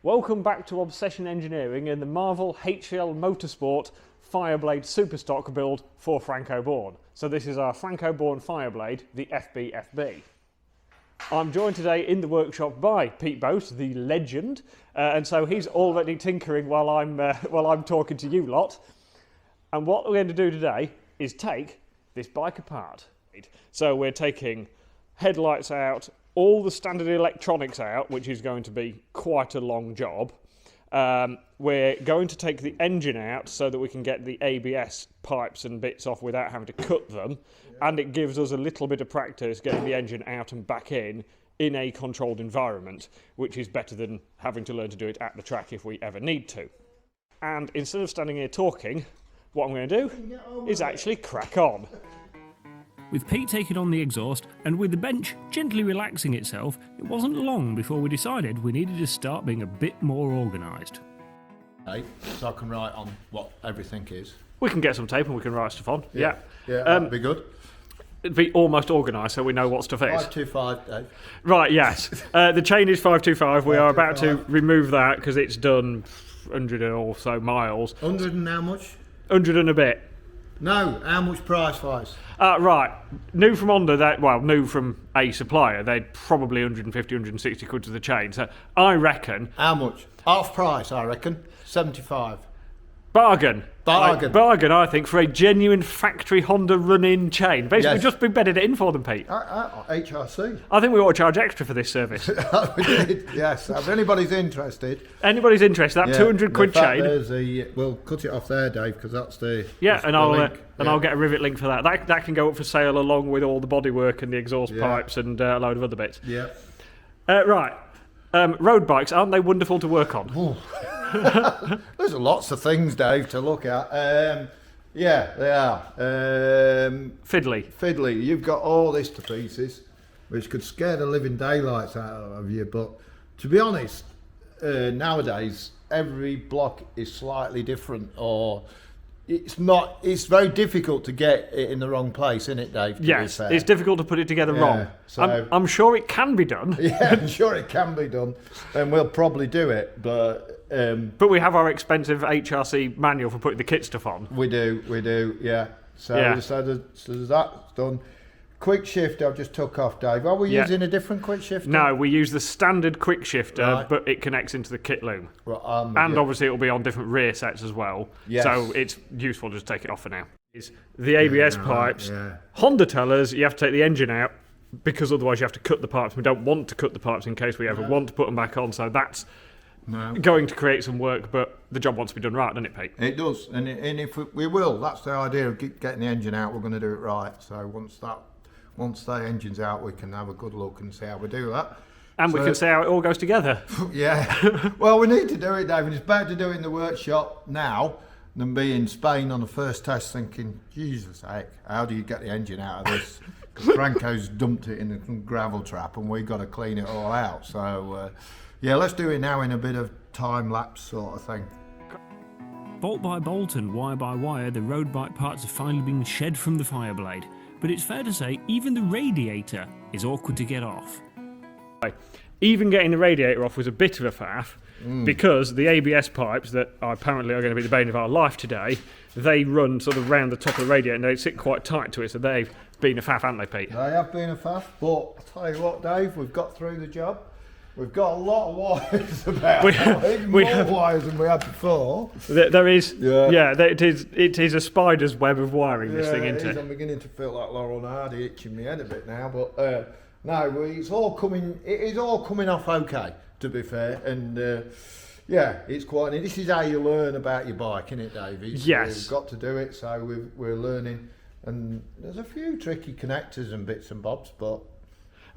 Welcome back to Obsession Engineering in the Marvel HL Motorsport Fireblade Superstock build for Franco Bourne. So this is our Franco Bourne Fireblade, the FBFB. I'm joined today in the workshop by Pete Boast, the legend, and so he's already tinkering while I'm talking to you lot. And what we're going to do today is take this bike apart. So we're taking headlights out, all the standard electronics out, which is going to be quite a long job. We're going to take the engine out so that we can get the ABS pipes and bits off without having to cut them, and it gives us a little bit of practice getting the engine out and back in a controlled environment, which is better than having to learn to do it at the track if we ever need to. And instead of standing here talking, what I'm going to do is actually crack on. With Pete taking on the exhaust and with the bench gently relaxing itself, it wasn't long before we decided we needed to start being a bit more organised. Hey, so I can write on what everything is. We can get some tape and we can write stuff on. Yeah, that'd be good. It'd be almost organised so we know what stuff is. 525, Dave. Right, yes. The chain is 525. We are about to remove that because it's done 100 or so miles. 100 and how much? 100 and a bit. No, how much price-wise? Right, new from Honda, new from a supplier, they'd probably 150, 160 quid to the chain. So I reckon... How much? Half price, I reckon. 75. Bargain. Bargain. Bargain, I think, for a genuine factory Honda run-in chain. Basically, Yes. just bedded it in for them, Pete. HRC. I think we ought to charge extra for this service. We did, yes. If anybody's interested... Anybody's interested, that 200 quid chain... We'll cut it off there, Dave, because that's the... Yeah, that's and the I'll link. I'll get a rivet link for that. That can go up for sale along with all the bodywork and the exhaust pipes and a load of other bits. Yeah. Right. Road bikes, aren't they wonderful to work on? There's lots of things, Dave, to look at. Yeah, they are. Fiddly. You've got all this to pieces, which could scare the living daylights out of you. But to be honest, nowadays every block is slightly different, or it's not. It's very difficult to get it in the wrong place, isn't it, Dave? Yes, it's difficult to put it together wrong. So I'm sure it can be done. Yeah, I'm sure it can be done, and we'll probably do it, but. But we have our expensive HRC manual for putting the kit stuff on. We do, yeah. So that's done. Quick shift I've just took off, Dave. Are we using a different quick shifter? No, we use the standard quick shifter, but it connects into the kit loom. Right, and obviously it'll be on different rear sets as well. Yes. So it's useful to just take it off for now. The ABS pipes. Honda tell us you have to take the engine out because otherwise you have to cut the pipes. We don't want to cut the pipes in case we ever want to put them back on. So that's going to create some work, but the job wants to be done right, doesn't it, Pete? It does, and if we will, that's the idea of getting the engine out. We're going to do it right. So once the engine's out, we can have a good look and see how we do that. And we can see how it all goes together. Yeah. Well, we need to do it, David. It's better to do it in the workshop now than be in Spain on the first test thinking, Jesus heck, how do you get the engine out of this? Because Franco's dumped it in a gravel trap and we've got to clean it all out. So, yeah, let's do it now in a bit of time-lapse sort of thing. Bolt by bolt and wire by wire, the road bike parts are finally being shed from the Fireblade. But it's fair to say even the radiator is awkward to get off. Even getting the radiator off was a bit of a faff because the ABS pipes that apparently are going to be the bane of our life today, they run sort of round the top of the radiator and they sit quite tight to it, so they've been a faff, haven't they, Pete? They have been a faff, but I'll tell you what, Dave, we've got through the job. We've got a lot of wires about. Even more wires than we had before. There is, it is a spider's web of wiring, this thing, isn't it? I'm beginning to feel like Laurel and Hardy itching my head a bit now, but no, it's all coming. It is all coming off okay, to be fair, and it's quite. This is how you learn about your bike, isn't it, Dave? Yes. We've got to do it, so we're learning, and there's a few tricky connectors and bits and bobs, but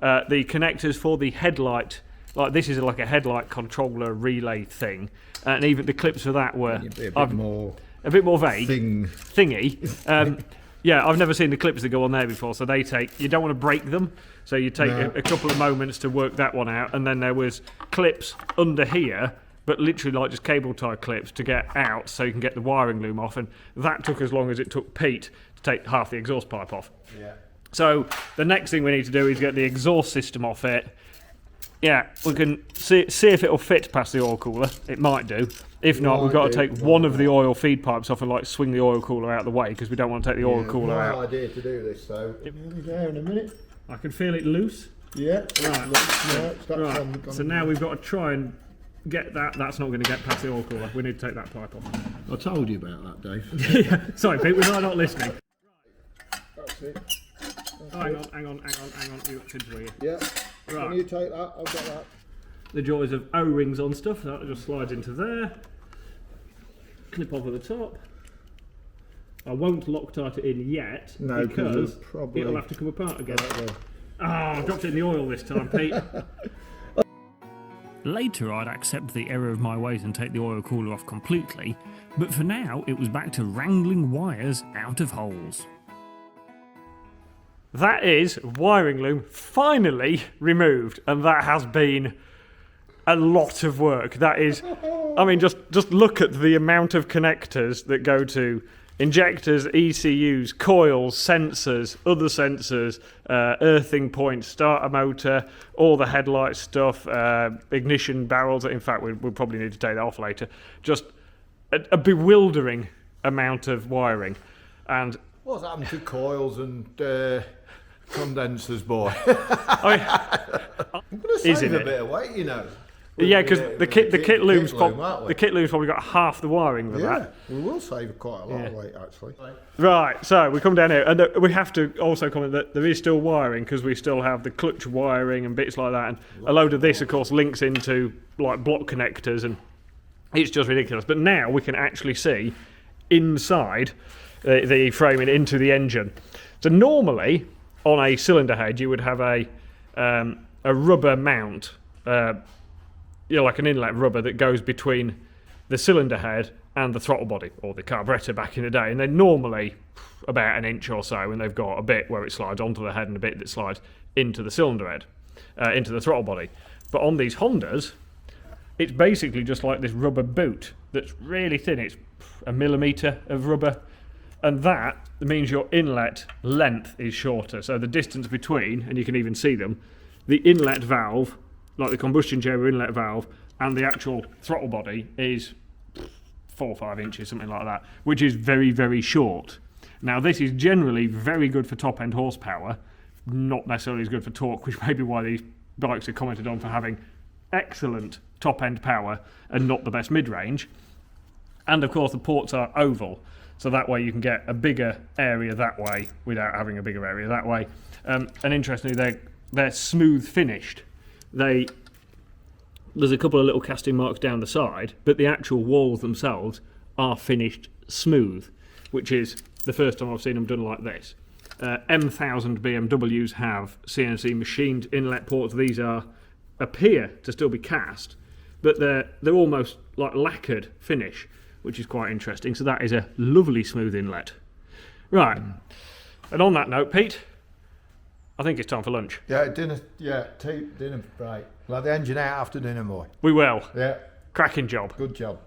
the connectors for the headlight. Like this is like a headlight controller relay thing, and even the clips for that were a bit more vague, thingy. Yeah, I've never seen the clips that go on there before. So you don't want to break them, so you take a couple of moments to work that one out, and then there was clips under here, but literally like just cable tie clips to get out, so you can get the wiring loom off, and that took as long as it took Pete to take half the exhaust pipe off. Yeah. So the next thing we need to do is get the exhaust system off it. Yeah, we can see if it'll fit past the oil cooler. It might do. If not, we've got to take one of the oil feed pipes off and like swing the oil cooler out of the way because we don't want to take the oil cooler out. My idea to do this, so nearly there in a minute. I can feel it loose. Yeah. Right. So now we've got to try and get that. That's not going to get past the oil cooler. We need to take that pipe off. I told you about that, Dave. Yeah. Sorry, Pete, we're not listening. That's it. Hang on. You got kids with you. Yeah. Right. Can you take that? I've got that. The joys of O-rings on stuff. That just slides into there. Clip over the top. I won't Loctite it in yet because it'll have to come apart again. I dropped it in the oil this time, Pete. Later I'd accept the error of my ways and take the oil cooler off completely, but for now it was back to wrangling wires out of holes. That is wiring loom finally removed, and that has been a lot of work. That is, I mean, just look at the amount of connectors that go to injectors, ECUs, coils, sensors, other sensors, earthing points, starter motor, all the headlight stuff, ignition barrels. In fact, we'll probably need to take that off later. Just a bewildering amount of wiring. And what's happened to coils and condensers, boy? I'm going to save a bit of weight, you know. Yeah, because the kit loom's probably got half the wiring with that. We will save quite a lot of weight, actually. Right, so we come down here, and we have to also comment that there is still wiring because we still have the clutch wiring and bits like that, and a load of this, of course, links into like block connectors, and it's just ridiculous. But now we can actually see inside the framing into the engine. So normally on a cylinder head, you would have a rubber mount. Like an inlet rubber that goes between the cylinder head and the throttle body, or the carburettor back in the day, and they're normally about an inch or so, and they've got a bit where it slides onto the head and a bit that slides into the cylinder head, into the throttle body. But on these Hondas, it's basically just like this rubber boot that's really thin. It's a millimetre of rubber, and that means your inlet length is shorter. So the distance between, and you can even see them, the inlet valve, like the combustion chamber inlet valve, and the actual throttle body is 4 or 5 inches, something like that, which is very, very short. Now, this is generally very good for top-end horsepower, not necessarily as good for torque, which may be why these bikes are commented on for having excellent top-end power and not the best mid-range. And, of course, the ports are oval, so that way you can get a bigger area that way without having a bigger area that way. And interestingly, they're smooth finished. There's a couple of little casting marks down the side, but the actual walls themselves are finished smooth, which is the first time I've seen them done like this. M1000 BMWs have CNC machined inlet ports. These appear to still be cast, but they're almost like lacquered finish, which is quite interesting. So that is a lovely smooth inlet. Right, and on that note, Pete, I think it's time for lunch. Yeah, dinner, right. We'll have the engine out after dinner, boy. We will. Yeah. Cracking job. Good job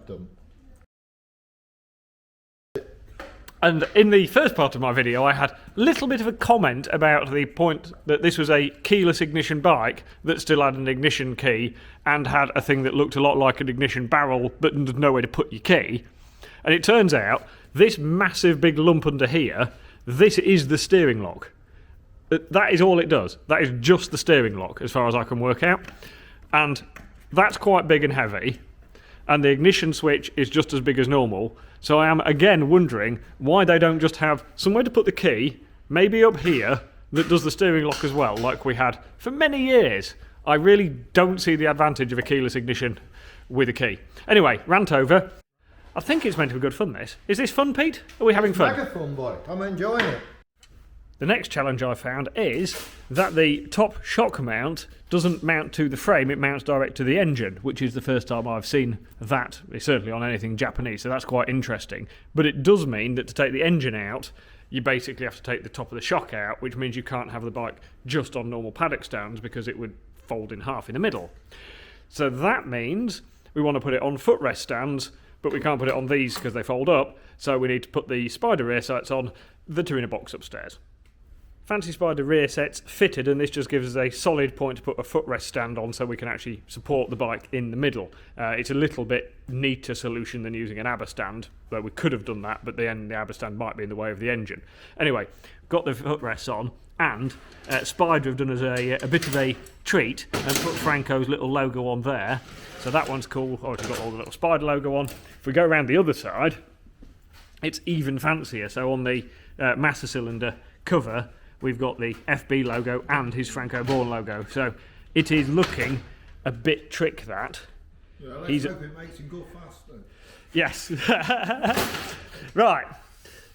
done. And in the first part of my video, I had a little bit of a comment about the point that this was a keyless ignition bike that still had an ignition key and had a thing that looked a lot like an ignition barrel but there's nowhere to put your key. And it turns out, this massive big lump under here, this is the steering lock. That is all it does. That is just the steering lock, as far as I can work out. And that's quite big and heavy. And the ignition switch is just as big as normal. So I am, again, wondering why they don't just have somewhere to put the key, maybe up here, that does the steering lock as well, like we had for many years. I really don't see the advantage of a keyless ignition with a key. Anyway, rant over. I think it's meant to be good fun, this. Is this fun, Pete? Are we having fun? Mega fun, boy. I'm enjoying it. The next challenge I found is that the top shock mount doesn't mount to the frame, it mounts direct to the engine, which is the first time I've seen that, certainly on anything Japanese, so that's quite interesting. But it does mean that to take the engine out, you basically have to take the top of the shock out, which means you can't have the bike just on normal paddock stands because it would fold in half in the middle. So that means we want to put it on footrest stands, but we can't put it on these because they fold up, so we need to put the spider rear sights on that are in a box upstairs. Fancy Spider rear sets fitted, and this just gives us a solid point to put a footrest stand on so we can actually support the bike in the middle. It's a little bit neater solution than using an ABBA stand, though we could have done that, but then the ABBA stand might be in the way of the engine. Anyway, got the footrests on, and Spider have done us a bit of a treat and put Franco's little logo on there. So that one's cool. Oh, it's got all the little Spider logo on. If we go around the other side, it's even fancier. So on the master cylinder cover, we've got the FB logo and his Franco Bourne logo. So it is looking a bit trick that. Yeah, let's hope it makes him go faster. Yes. Right.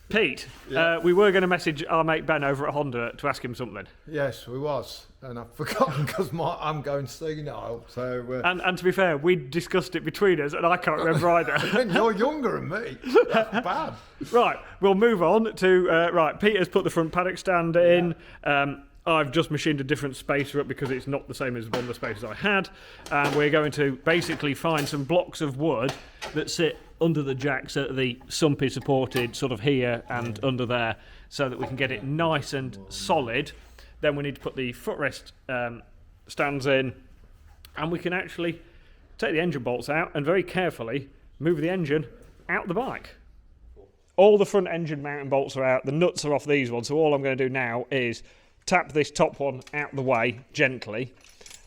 Pete, Yeah. we were going to message our mate Ben over at Honda to ask him something. Yes, we was, and I've forgotten because I'm going senile. So And to be fair, we discussed it between us, and I can't remember either. and you're younger than me. That's bad. Right, we'll move on to right. Peter's put the front paddock stand in. I've just machined a different spacer up because it's not the same as one of the spacers I had, and we're going to basically find some blocks of wood that sit under the jack so that the sump is supported sort of here and under there, so that we can get it nice and solid. Then we need to put the footrest stands in, and we can actually take the engine bolts out and very carefully move the engine out the bike. All the front engine mounting bolts are out, the nuts are off these ones, so all I'm going to do now is tap this top one out the way gently,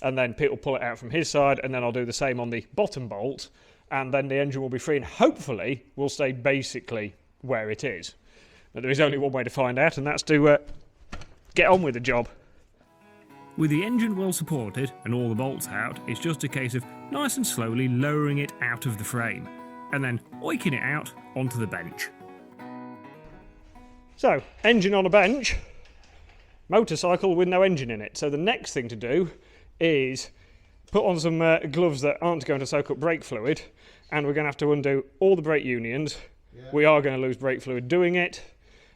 and then Pete will pull it out from his side, and then I'll do the same on the bottom bolt, and then the engine will be free and hopefully will stay basically where it is. But there is only one way to find out, and that's to get on with the job. With the engine well supported and all the bolts out, it's just a case of nice and slowly lowering it out of the frame, and then oiking it out onto the bench. So, engine on a bench, motorcycle with no engine in it. So the next thing to do is put on some gloves that aren't going to soak up brake fluid, and we're going to have to undo all the brake unions. Yeah. We are going to lose brake fluid doing it,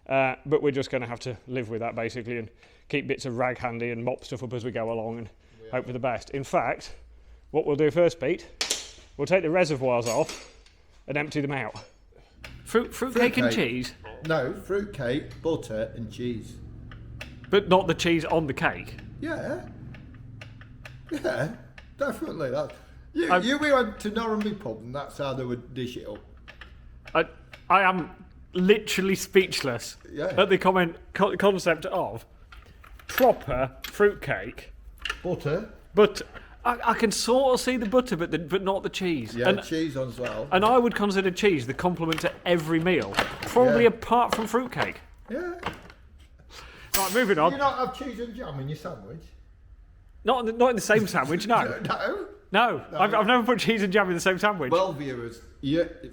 but we're just going to have to live with that basically and keep bits of rag handy and mop stuff up as we go along and hope for the best. In fact, what we'll do first, Pete, we'll take the reservoirs off and empty them out. Fruitcake and cheese? No, fruitcake, butter and cheese. But not the cheese on the cake? Yeah, definitely. You went to Norrenby pub and that's how they would dish it up. I am literally speechless at the concept of proper fruitcake. Butter. But I can sort of see the butter, but not the cheese. Yeah, and cheese as well. And I would consider cheese the complement to every meal, probably apart from fruitcake. Yeah. Right, moving on. Do you not have cheese and jam in your sandwich? Not in the same sandwich, no. No, I've never put cheese and jam in the same sandwich. Well, viewers,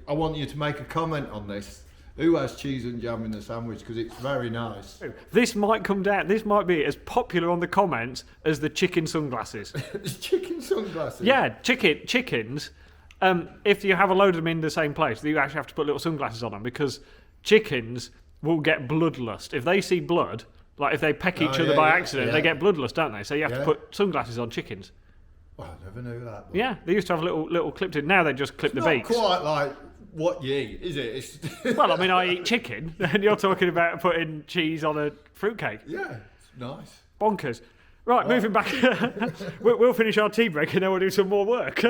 I want you to make a comment on this. Who has cheese and jam in the sandwich? Because it's very nice. This might come down. This might be as popular on the comments as the chicken sunglasses. Chicken sunglasses? Yeah, chickens. If you have a load of them in the same place, you actually have to put little sunglasses on them because chickens will get bloodlust. If they see blood, like if they peck each other by accident, they get bloodlust, don't they? So you have to put sunglasses on chickens. Oh, I never knew that. Yeah, they used to have little clipped in. Now they just clip the beaks. It's not quite like what you eat, is it? Well, I mean, I eat chicken, and you're talking about putting cheese on a fruitcake. Yeah, it's nice. Bonkers. Right, moving back. We'll finish our tea break and then we'll do some more work.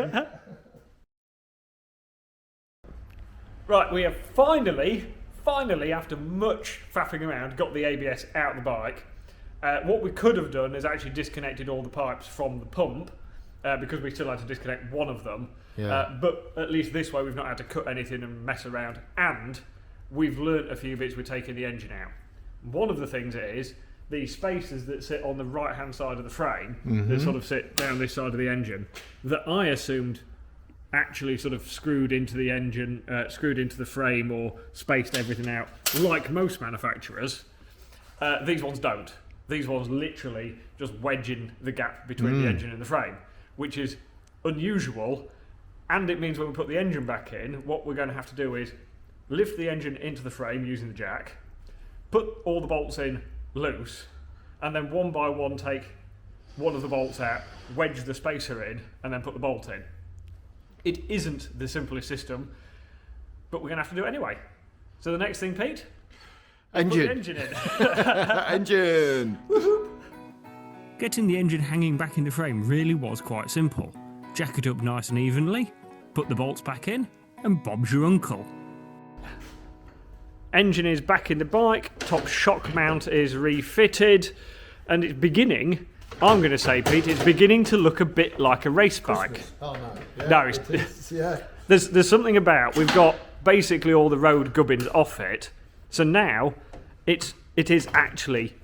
Right, we have finally, after much faffing around, got the ABS out the bike. What we could have done is actually disconnected all the pipes from the pump, because we still had to disconnect one of them. Yeah. But at least this way we've not had to cut anything and mess around, and we've learnt a few bits with taking the engine out. One of the things is the spacers that sit on the right hand side of the frame, that sort of sit down this side of the engine, that I assumed actually sort of screwed into the engine, screwed into the frame or spaced everything out like most manufacturers. These ones don't. These ones literally just wedge in the gap between the engine and the frame, which is unusual, and it means when we put the engine back in, what we're going to have to do is lift the engine into the frame using the jack, put all the bolts in loose, and then one by one take one of the bolts out, wedge the spacer in, and then put the bolt in. It isn't the simplest system, but we're going to have to do it anyway. So the next thing, Pete? Engine. Engine in. Engine. Getting the engine hanging back in the frame really was quite simple. Jack it up nice and evenly, put the bolts back in, and Bob's your uncle. Engine is back in the bike, top shock mount is refitted, and it's beginning, I'm going to say, Pete, it's beginning to look a bit like a race bike. Oh no. Yeah, No, it is, yeah. There's something about, we've got basically all the road gubbins off it, so now it is actually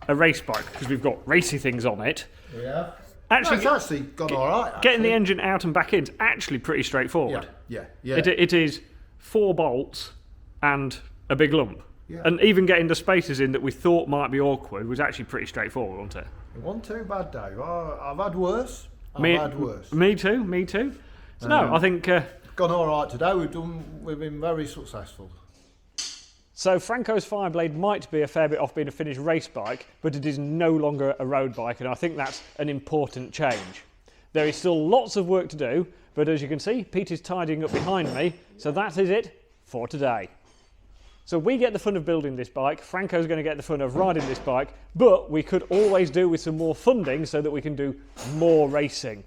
a race bike because we've got racy things on it. Yeah. Actually, No, it's actually gone all right. getting the engine out and back in is actually pretty straightforward. Yeah. It is 4 bolts and a big lump. Yeah. And even getting the spaces in that we thought might be awkward was actually pretty straightforward, wasn't it? It wasn't too bad, Dave. I've had worse. Me too. So no, I think... gone all right today. We've been very successful. So Franco's Fireblade might be a fair bit off being a finished race bike, but it is no longer a road bike, and I think that's an important change. There is still lots of work to do, but as you can see, Pete is tidying up behind me, so that is it for today. So we get the fun of building this bike, Franco's going to get the fun of riding this bike, but we could always do with some more funding so that we can do more racing.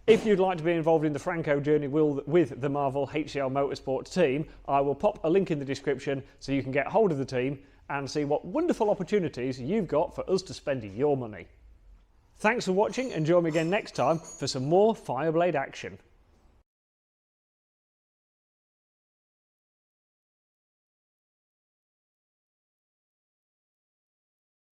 If you'd like to be involved in the Franco journey with the Marvel HCL Motorsport team, I will pop a link in the description so you can get hold of the team and see what wonderful opportunities you've got for us to spend your money. Thanks for watching and join me again next time for some more Fireblade action.